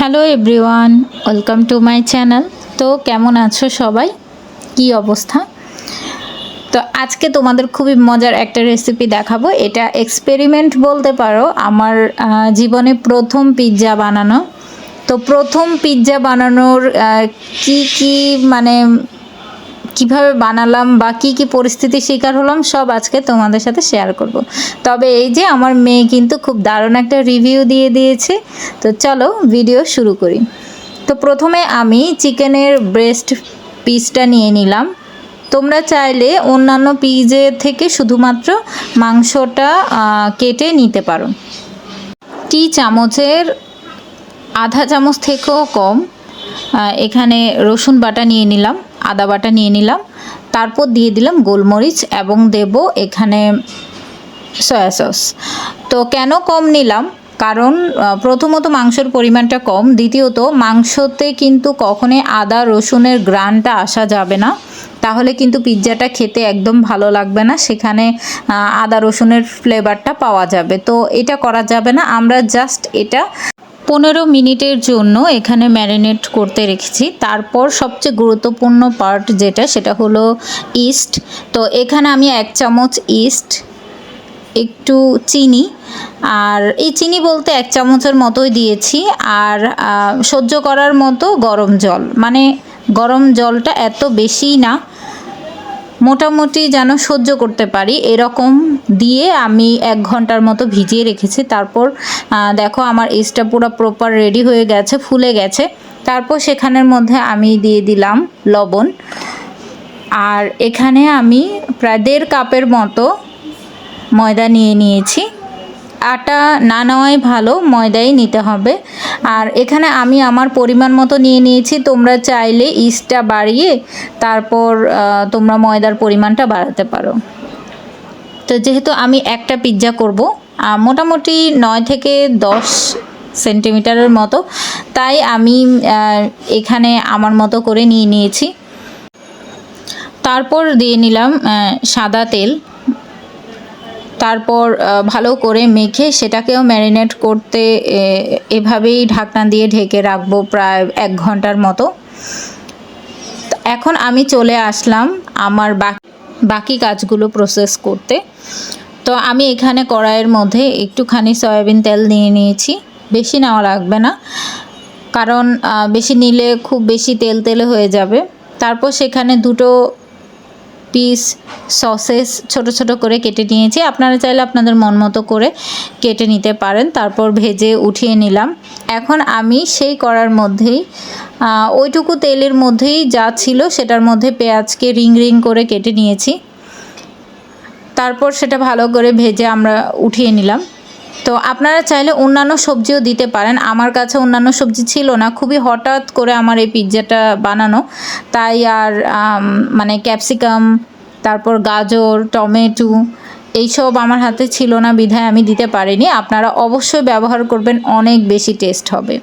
Hello everyone, welcome to my channel. তো কেমন আছো সবাই, কি অবস্থা? তো আজকে তোমাদের খুবই মজার একটা রেসিপি দেখাবো। এটা এক্সপেরিমেন্ট বলতে পারো, আমার জীবনে প্রথম পিৎজা বানানো। তো প্রথম পিৎজা বানানোর কি কি মানে কিভাবে বানালাম বা কি কি পরিস্থিতির শিকার হলাম সব আজকে তোমাদের সাথে শেয়ার করব। তবে এই যে আমার মেয়ে কিন্তু খুব দারুণ একটা রিভিউ দিয়ে দিয়েছে। তো চলো ভিডিও শুরু করি। তো প্রথমে আমি চিকেনের ব্রেস্ট পিসটা নিয়ে নিলাম। তোমরা চাইলে অন্যান্য পিজের থেকে শুধুমাত্র মাংসটা কেটে নিতে পারো। টি চামচের আধা চামচ থেকেও কম এখানে রসুন বাটা নিয়ে নিলাম, আদা বাটা নিয়ে নিলাম, তারপর দিয়ে দিলাম গোলমরিচ এবং দেব এখানে সয়া সস। তো কেন কম নিলাম, কারণ প্রথমত মাংসের পরিমাণটা কম, দ্বিতীয়ত মাংসতে কিন্তু কখনোই আদা রসুনের গ্রানটা আসা যাবে না, তাহলে কিন্তু পিৎজাটা খেতে একদম ভালো লাগবে না, সেখানে আদা রসুনের ফ্লেভারটা পাওয়া যাবে। তো এটা করা যাবে না। আমরা জাস্ট এটা 15 মিনিটের জন্য এখানে ম্যারিনেট করতে রেখেছি। তারপর সবচেয়ে গুরুত্বপূর্ণ পার্ট যেটা, সেটা হলো ইস্ট। তো এখানে আমি 1 চামচ ইস্ট, একটু চিনি, আর এই চিনি বলতে 1 চামচের মতোই দিয়েছি, আর সহ্য করার মতো গরম জল, মানে গরম জলটা এত বেশি না, মোটামুটি যেন সহ্য করতে পারি এরকম দিয়ে আমি 1 ঘন্টার মতো ভিজিয়ে রেখেছি। তারপর দেখো আমার ইস্টটা পুরো প্রপার রেডি হয়ে গেছে, ফুলে গেছে। তারপর সেখানের মধ্যে আমি দিয়ে দিলাম লবণ, আর এখানে আমি প্রায় 1.5 কাপের মতো ময়দা নিয়ে নিয়েছি। আটা না নেওয়াই ভালো, ময়দাই নিতে হবে। আর এখানে আমি আমার পরিমাণ মতো নিয়ে নিয়েছি, তোমরা চাইলে ইস্টটা বাড়িয়ে তারপর তোমরা ময়দার পরিমাণটা বাড়াতে পারো। তো যেহেতু আমি একটা পিৎজা করব, মোটামুটি 9 থেকে 10 সেন্টিমিটারের মতো, তাই আমি এখানে আমার মতো করে নিয়ে নিয়েছি। তারপর দিয়ে নিলাম সাদা তেল, তারপর ভালো করে মেখে সেটাকেও ম্যারিনেট করতে এভাবেই ঢাকনা দিয়ে ঢেকে রাখবো প্রায় 1 ঘন্টার মতো। এখন আমি চলে আসলাম আমার বাকি কাজগুলো প্রসেস করতে। তো আমি এখানে কড়াইয়ের মধ্যে একটুখানি সয়াবিন তেল নিয়ে নিয়েছি, বেশি নেওয়া লাগবে না, কারণ বেশি নিলে খুব বেশি তেল তেলে হয়ে যাবে। তারপর সেখানে 2 পিস সসেস ছোট ছোট করে কেটে নিয়েছি, আপনারা চাইলে আপনাদের মন মতো করে কেটে নিতে পারেন। তারপর ভেজে উঠিয়ে নিলাম। এখন আমি সেই কড়ার মধ্যেই ওইটুকু তেলের মধ্যেই যা ছিল সেটার মধ্যে পেঁয়াজকে রিং রিং করে কেটে নিয়েছি। তারপর সেটা ভালো করে ভেজে আমরা উঠিয়ে নিলাম। তো আপনারা চাইলে অন্যান্য সবজিও দিতে পারেন, আমার কাছে অন্যান্য সবজি ছিল না, খুবই হঠাৎ করে আমার এই পিৎজাটা বানানো, তাই আর মানে ক্যাপসিকাম, তারপর গাজর, টমেটো এইসব আমার হাতে ছিল না, বিধায় আমি দিতে পারিনি। আপনারা অবশ্যই ব্যবহার করবেন, অনেক বেশি টেস্ট হবে।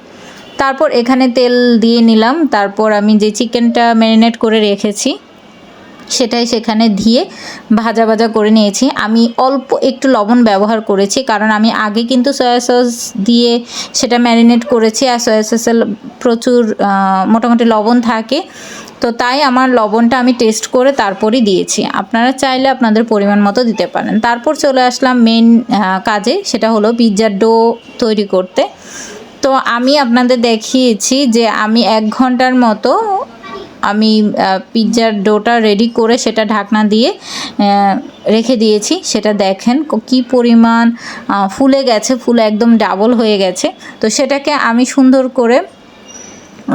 তারপর এখানে তেল দিয়ে নিলাম, তারপর আমি যে চিকেনটা ম্যারিনেট করে রেখেছি সেটাই সেখানে দিয়ে ভাজা ভাজা করে নিয়েছি। আমি অল্প একটু লবণ ব্যবহার করেছি, কারণ আমি আগে কিন্তু সয়া সস দিয়ে সেটা ম্যারিনেট করেছি, আর সয়া সসে প্রচুর মোটামুটি লবণ থাকে, তো তাই আমার লবণটা আমি টেস্ট করে তারপরই দিয়েছি। আপনারা চাইলে আপনাদের পরিমাণ মতো দিতে পারেন। তারপর চলে আসলাম মেন কাজে, সেটা হলো পিৎজার ডো তৈরি করতে। তো আমি আপনাদের দেখিয়েছি যে আমি 1 ঘন্টার মতো আমি পিৎজার ডোটা রেডি করে সেটা ঢাকনা দিয়ে রেখে দিয়েছি। সেটা দেখেন কি পরিমাণ ফুলে গেছে, ফুলে একদম ডাবল হয়ে গেছে। তো সেটাকে আমি সুন্দর করে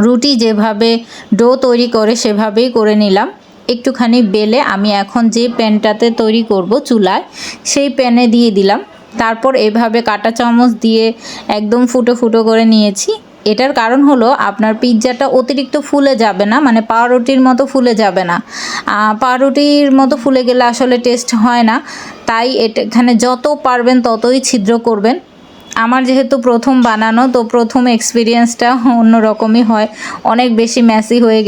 রুটি যেভাবে ডো তৈরি করে সেভাবেই করে নিলাম। একটুখানি বেলে আমি এখন যে প্যানটাতে তৈরি করব চুলায়, সেই প্যানে দিয়ে দিলাম। তারপর এভাবে কাঁটা চামচ দিয়ে একদম ফুটো ফুটো করে নিয়েছি। এটার কারণ হলো আপনার পিৎজাটা অতিরিক্ত ফুলে যাবে না, মানে পাউরুটির মতো ফুলে যাবে না। পাউরুটির মতো ফুলে গেলে আসলে টেস্ট হয় না, তাই এখানে যত পারবেন ততই ছিদ্র করবেন। আমার যেহেতু প্রথম বানানো, তো প্রথম এক্সপিরিয়েন্সটা অন্যরকমই হয়, অনেক বেশি মেসি হয়ে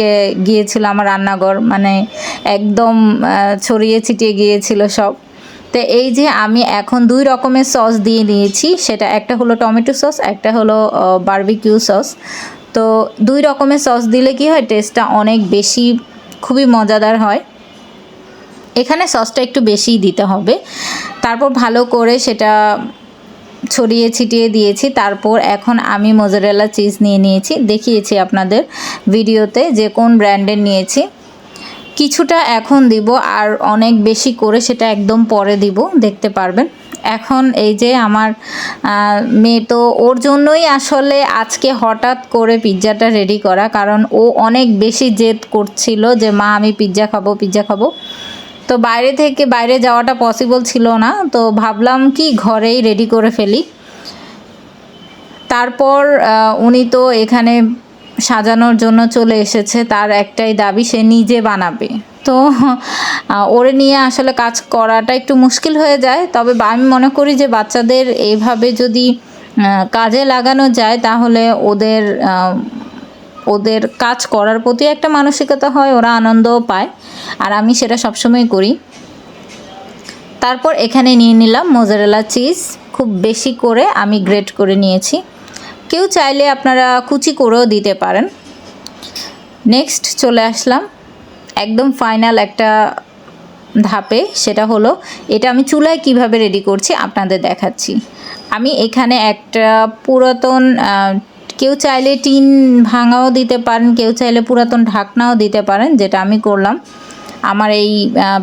গিয়েছিল আমার রান্নাঘর, মানে একদম ছড়িয়ে ছিটিয়ে গিয়েছিল সব। তো এই যে আমি এখন 2 রকমের সস দিয়ে নিয়েছি, সেটা একটা হলো টমেটো সস, একটা হলো বারবিকিউ সস। তো 2 রকমের সস দিলে কি হয়, টেস্টটা অনেক বেশি খুবই মজাদার হয়। এখানে সসটা একটু বেশিই দিতে হবে। তারপর ভালো করে সেটা ছড়িয়ে ছিটিয়ে দিয়েছি। তারপর এখন আমি মোজারেলা চিজ নিয়ে নিয়েছি, দেখিয়েছি আপনাদের ভিডিওতে যে কোন ব্র্যান্ডের নিয়েছি। কিছুটা এখন দিব আর অনেক বেশি করে সেটা একদম পরে দিব, দেখতে পারবেন। এখন এই যে আমার মেয়ে, তো ওর জন্যই আসলে আজকে হঠাৎ করে পিৎজাটা রেডি করা, কারণ ও অনেক বেশি জেদ করছিল যে মা আমি পিৎজা খাবো, পিৎজা খাবো। তো বাইরে যাওয়াটা পসিবল ছিল না, তো ভাবলাম কি ঘরেই রেডি করে ফেলি। তারপর উনি তো এখানে সাজানোর জন্য চলে এসেছে, তার একটাই দাবি সে নিজে বানাবে। তো ওরে নিয়ে আসলে কাজ করাটা একটু মুশকিল হয়ে যায়, তবে আমি মনে করি যে বাচ্চাদের এইভাবে যদি কাজে লাগানো যায় তাহলে ওদের কাজ করার প্রতি একটা মানসিকতা হয়, ওরা আনন্দও পায়, আর আমি সেটা সবসময় করি। তারপর এখানে নিয়ে নিলাম মোজারেলা চিজ, খুব বেশি করে আমি গ্রেট করে নিয়েছি। কেউ চাইলে আপনারা কুচি করেও দিতে পারেন। নেক্সট চলে আসলাম একদম ফাইনাল একটা ধাপে, সেটা হলো এটা আমি চুলায় কিভাবে রেডি করছি আপনাদের দেখাচ্ছি। আমি এখানে একটা পুরাতন, কেউ চাইলে টিন ভাঙাও দিতে পারেন, কেউ চাইলে পুরাতন ঢাকনাও দিতে পারেন, যেটা আমি করলাম। আমার এই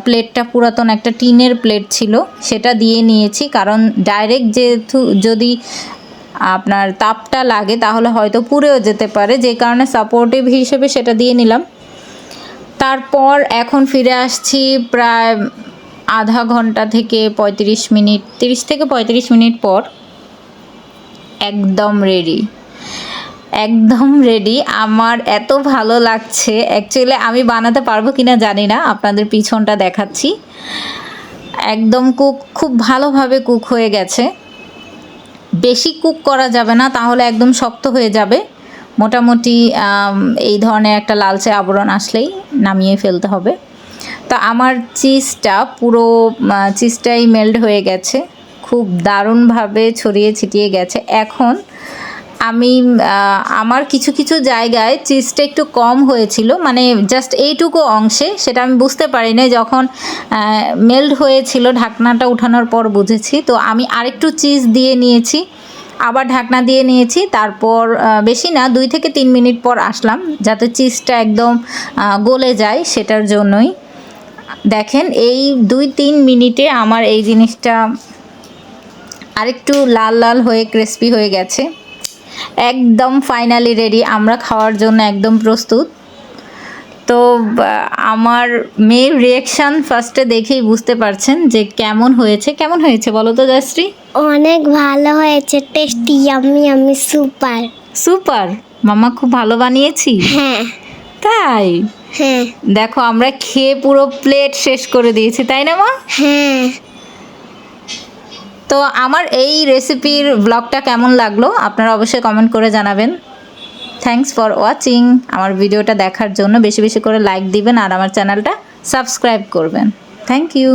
প্লেটটা পুরাতন একটা টিনের প্লেট ছিল, সেটা দিয়ে নিয়েছি, কারণ ডাইরেক্ট যেহেতু যদি আপনার তাপটা লাগে তাহলে হয়তো পুড়েও যেতে পারে, যে কারণে সাপোর্টিভ হিসেবে সেটা দিয়ে নিলাম। তারপর এখন ফিরে আসছি প্রায় আধা ঘন্টা থেকে 35 মিনিট, 30 থেকে 35 মিনিট পর। একদম রেডি, একদম রেডি। আমার এত ভালো লাগছে, অ্যাকচুয়ালি আমি বানাতে পারবো কিনা জানি না, আপনাদের পিছনটা দেখাচ্ছি। একদম খুব ভালোভাবে কুক হয়ে গেছে। বেশি কুক করা যাবে না, তাহলে একদম শক্ত হয়ে যাবে। মোটামুটি এই ধরনের একটা লালচে আবরণ আসলেই নামিয়ে ফেলতে হবে। তো আমার পুরো চিজটাই মেল্ট হয়ে গেছে, খুব দারুণভাবে ছড়িয়ে ছিটিয়ে গেছে। এখন আমি আমার কিছু কিছু জায়গায় চিজটা একটু কম হয়েছিল, মানে জাস্ট এইটুকু অংশে, সেটা আমি বুঝতে পারি না, যখন মেল্ট হয়েছিল ঢাকনাটা উঠানোর পর বুঝেছি। তো আমি আরেকটু চিজ দিয়ে নিয়েছি, আবার ঢাকনা দিয়ে নিয়েছি। তারপর বেশি না, 2 থেকে 3 মিনিট পর আসলাম, যাতে চিজটা একদম গলে যায়, সেটার জন্যই। দেখেন এই 2-3 মিনিটে আমার এই জিনিসটা আরেকটু লাল লাল হয়ে ক্রিস্পি হয়ে গেছে। একদম ফাইনালি রেডি, আমরা খাওয়ার জন্য একদম প্রস্তুত। তো আমার মেয়ের রিয়াকশান ফার্স্টে দেখেই বুঝতে পারছেন যে কেমন হয়েছে বলো তো জয়শ্রী? অনেক ভালো হয়েছে, tasty, yummy yummy, super super. মামা খুব ভালো বানিয়েছি? হ্যাঁ। তাই? হ্যাঁ। দেখো আমরা খেয়ে পুরো প্লেট শেষ করে দিয়েছি, তাই না মা? হ্যাঁ। তো আমার এই রেসিপির ব্লগটা কেমন লাগলো আপনারা অবশ্যই কমেন্ট করে জানাবেন। Thanks for watching. আমার ভিডিওটা দেখার জন্য বেশি বেশি করে লাইক দিবেন আর আমার চ্যানেলটা সাবস্ক্রাইব করবেন। Thank you.